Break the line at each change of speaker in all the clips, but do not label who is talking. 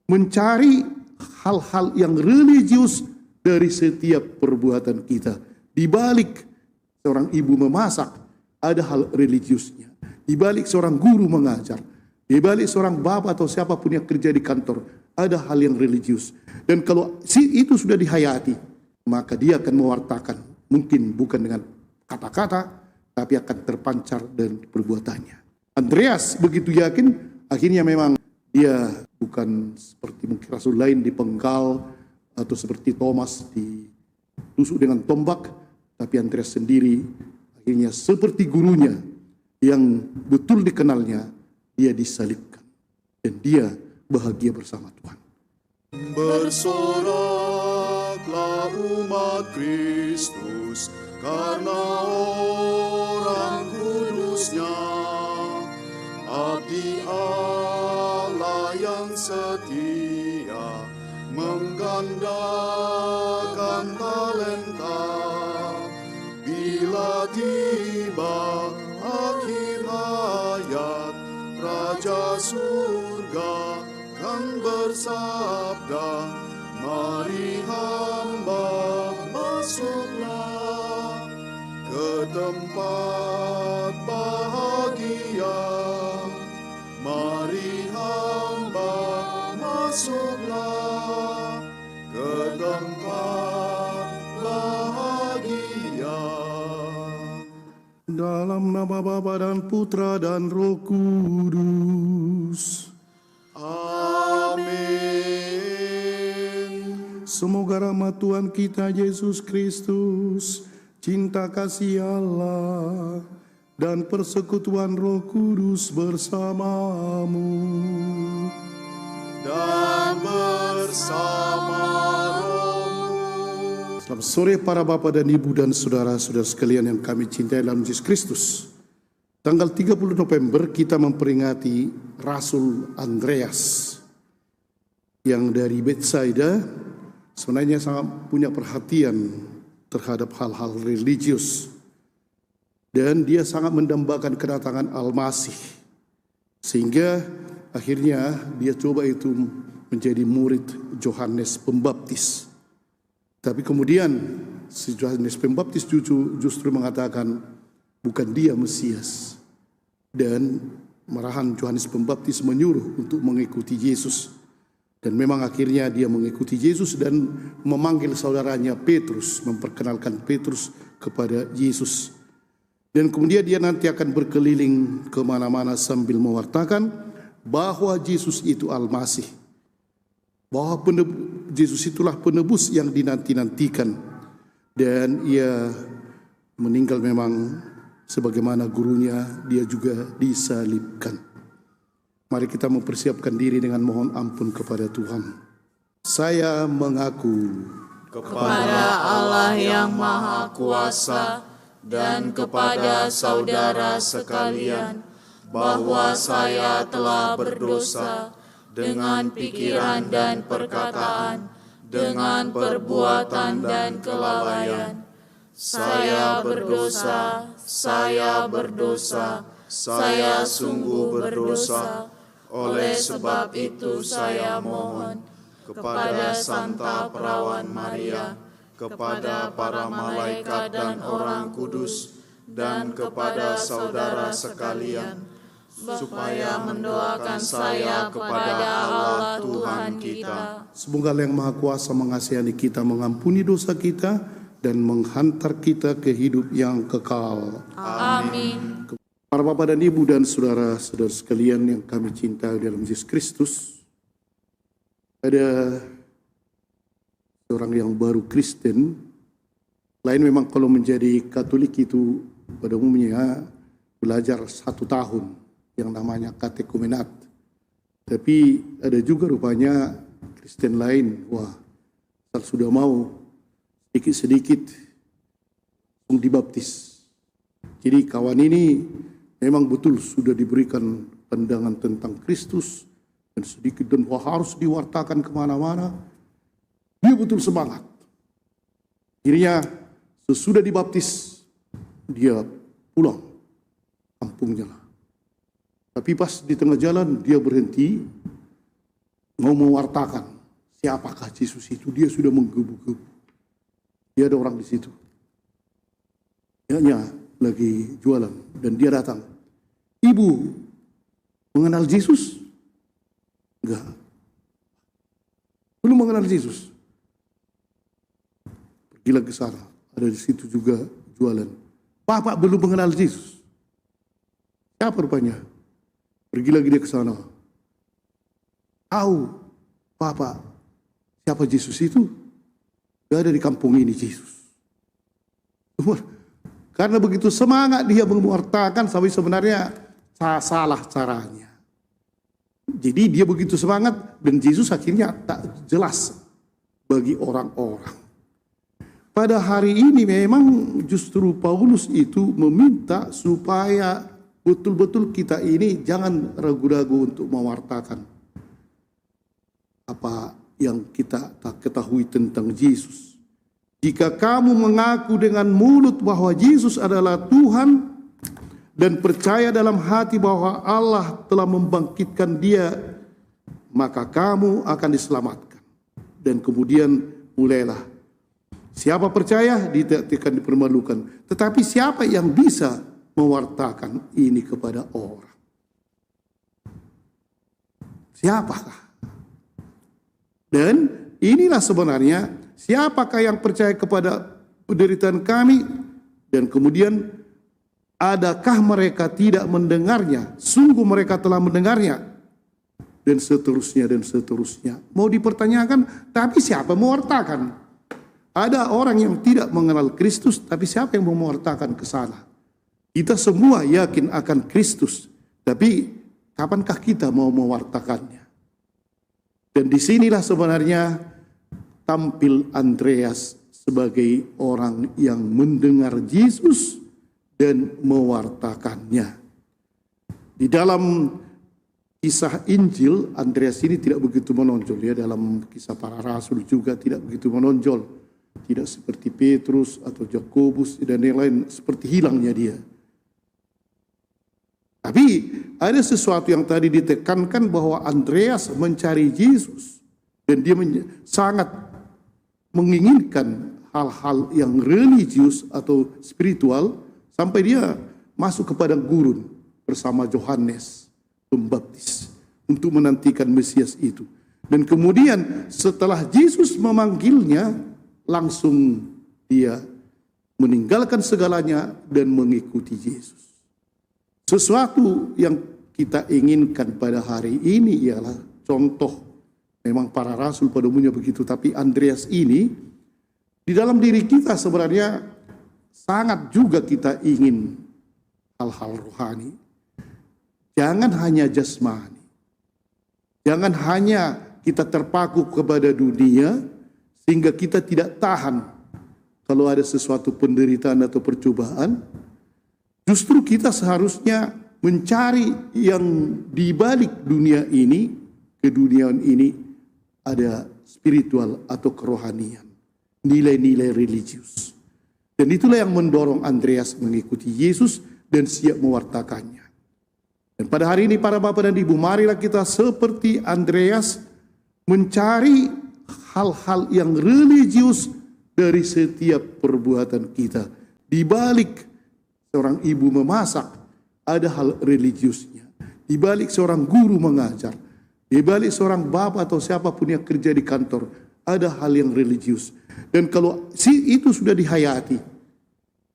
mencari hal-hal yang religius dari setiap perbuatan kita. Di balik seorang ibu memasak, ada hal religiusnya. Di balik seorang guru mengajar, di balik seorang bapak atau siapapun yang kerja di kantor, ada hal yang religius. Dan kalau itu sudah dihayati, maka dia akan mewartakan, mungkin bukan dengan kata-kata, tapi akan terpancar dari perbuatannya. Andreas begitu yakin, akhirnya memang dia bukan seperti mungkin rasul lain dipenggal, atau seperti Thomas ditusuk dengan tombak, tapi Andreas sendiri akhirnya seperti gurunya yang betul dikenalnya, dia disalibkan. Dan dia bahagia bersama Tuhan.
Bersoraklah umat Kristus, karena orang kudusnya, abdi Allah yang setia, menggandakan talenta. Bila tiba akhir hayat, Raja surga kan bersabda, mari hamba masuklah ke tempat bahagia. Mari hamba masuklah ke tempat bahagia.
Dalam nama Bapa dan Putra dan Roh Kudus.
Amin.
Semoga rahmat Tuhan kita Yesus Kristus, cinta kasih Allah, dan persekutuan Roh Kudus bersamamu.
Dan bersama rohmu.
Selamat sore para bapak dan ibu dan saudara-saudara sekalian yang kami cintai dalam Yesus Kristus. Tanggal 30 November kita memperingati Rasul Andreas yang dari Betsaida sebenarnya sangat punya perhatian terhadap hal-hal religius. Dan dia sangat mendambakan kedatangan Al-Masih. Sehingga akhirnya dia coba itu menjadi murid Yohanes Pembaptis. Tapi kemudian si Yohanes Pembaptis justru mengatakan bukan dia Mesias. Dan marahan Yohanes Pembaptis menyuruh untuk mengikuti Yesus. Dan memang akhirnya dia mengikuti Yesus dan memanggil saudaranya Petrus, memperkenalkan Petrus kepada Yesus. Dan kemudian dia nanti akan berkeliling kemana-mana sambil mewartakan bahwa Yesus itu Al-Masih. Bahwa Yesus itulah penebus yang dinanti-nantikan. Dan ia meninggal memang sebagaimana gurunya, dia juga disalibkan. Mari kita mempersiapkan diri dengan mohon ampun kepada Tuhan. Saya mengaku
kepada Allah yang Maha Kuasa dan kepada saudara sekalian bahwa saya telah berdosa dengan pikiran dan perkataan, dengan perbuatan dan kelalaian. Saya berdosa, saya sungguh berdosa. Oleh sebab itu saya mohon kepada Santa Perawan Maria, kepada para malaikat dan orang kudus, dan kepada saudara sekalian, supaya mendoakan saya kepada Allah Tuhan kita.
Semoga Allah yang Maha Kuasa mengasihani kita, mengampuni dosa kita, dan menghantar kita ke hidup yang kekal.
Amin.
Para bapak dan ibu dan saudara-saudara sekalian yang kami cintai dalam Yesus Kristus, ada seorang yang baru Kristen. Lain memang kalau menjadi Katolik itu pada umumnya belajar 1 tahun yang namanya katekumenat. Tapi ada juga rupanya Kristen lain, sudah mau sedikit-sedikit dibaptis. Jadi kawan ini memang betul sudah diberikan pandangan tentang Kristus dan sedikit dan harus diwartakan kemana-mana. Dia betul semangat. Akhirnya sesudah dibaptis dia pulang kampungnya lah. Tapi pas di tengah jalan dia berhenti mau mewartakan siapakah Yesus itu. Dia sudah menggebu-gebu. Dia ada orang di situ. Dia lagi jualan dan dia datang. Ibu mengenal Yesus? Enggak. Belum mengenal Yesus. Pergilah ke sana. Ada di situ juga jualan. Bapak belum mengenal Yesus. Siapa rupanya? Pergi lagi dia ke sana. Tahu, Bapak, siapa Yesus itu? Gak ada di kampung ini Yesus. Karena begitu semangat dia mewartakan sampai sebenarnya salah caranya. Jadi dia begitu semangat dan Yesus akhirnya tak jelas bagi orang-orang. Pada hari ini memang justru Paulus itu meminta supaya betul-betul kita ini jangan ragu-ragu untuk mewartakan apa yang kita tak ketahui tentang Yesus. Jika kamu mengaku dengan mulut bahwa Yesus adalah Tuhan dan percaya dalam hati bahwa Allah telah membangkitkan dia, maka kamu akan diselamatkan. Dan kemudian mulailah. Siapa percaya tidak dipermalukan. Tetapi siapa yang bisa mewartakan ini kepada orang? Siapakah? Dan inilah sebenarnya siapakah yang percaya kepada penderitaan kami dan kemudian adakah mereka tidak mendengarnya? Sungguh mereka telah mendengarnya. Dan seterusnya dan seterusnya. Mau dipertanyakan, tapi siapa mewartakan? Ada orang yang tidak mengenal Kristus, tapi siapa yang mewartakan ke sana? Kita semua yakin akan Kristus, tapi kapankah kita mau mewartakannya? Dan disinilah sebenarnya tampil Andreas sebagai orang yang mendengar Yesus dan mewartakannya. Di dalam kisah Injil, Andreas ini tidak begitu menonjol ya. Dalam kisah para rasul juga tidak begitu menonjol. Tidak seperti Petrus atau Yakobus dan yang lain, seperti hilangnya dia. Tapi ada sesuatu yang tadi ditekankan bahwa Andreas mencari Yesus. Dan dia sangat menginginkan hal-hal yang religius atau spiritual. Sampai dia masuk ke padang gurun bersama Yohanes Pembaptis untuk menantikan Mesias itu. Dan kemudian setelah Yesus memanggilnya, langsung dia meninggalkan segalanya dan mengikuti Yesus. Sesuatu yang kita inginkan pada hari ini ialah contoh. Memang para rasul pada umumnya begitu, tapi Andreas ini di dalam diri kita sebenarnya sangat juga kita ingin hal-hal rohani. Jangan hanya jasmani. Jangan hanya kita terpaku kepada dunia sehingga kita tidak tahan kalau ada sesuatu penderitaan atau percobaan. Justru kita seharusnya mencari yang di balik dunia ini, keduniaan ini ada spiritual atau kerohanian, nilai-nilai religius. Dan itulah yang mendorong Andreas mengikuti Yesus dan siap mewartakannya. Dan pada hari ini para bapak dan ibu, marilah kita seperti Andreas mencari hal-hal yang religius dari setiap perbuatan kita. Di balik seorang ibu memasak, ada hal religiusnya. Di balik seorang guru mengajar, di balik seorang bapak atau siapapun yang kerja di kantor, ada hal yang religius. Dan kalau itu sudah dihayati,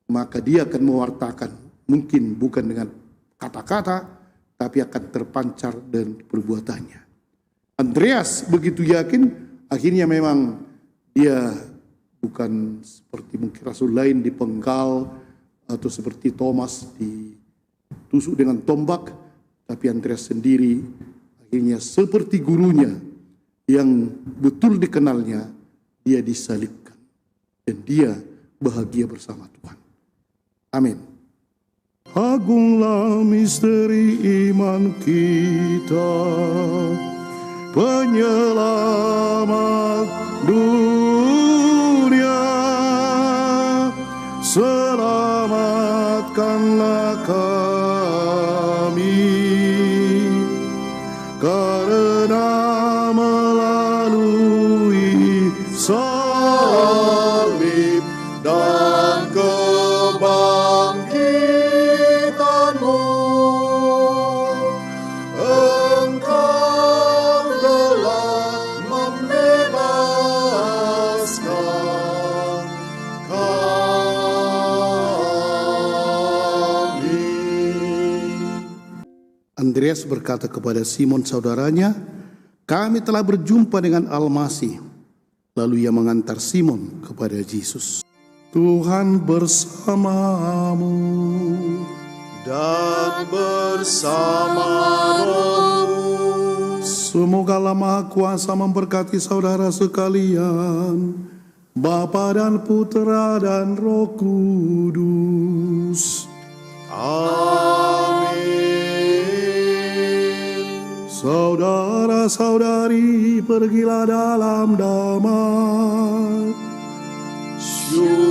maka dia akan mewartakan. Mungkin bukan dengan kata-kata, tapi akan terpancar dan perbuatannya. Andreas begitu yakin, akhirnya memang dia bukan seperti mungkin rasul lain dipenggal, atau seperti Thomas ditusuk dengan tombak, tapi Andreas sendiri akhirnya seperti gurunya yang betul dikenalnya, dia disalibkan. Dan dia bahagia bersama Tuhan. Amin. Agunglah misteri iman kita, penyelamat dunia, selamatkanlah kami karena melalui
salib dan kebangkitanmu. Engkau telah membebaskan kami.
Andreas berkata kepada Simon saudaranya, "Kami telah berjumpa dengan Al-Masih." Lalu ia mengantar Simon kepada Yesus. Tuhan bersamamu.
Dan bersama rohmu.
Semoga Allah Maha Kuasa memberkati saudara sekalian, Bapa dan Putra dan Roh Kudus.
Amin.
Saudara-saudari, pergilah dalam damai.
Syukur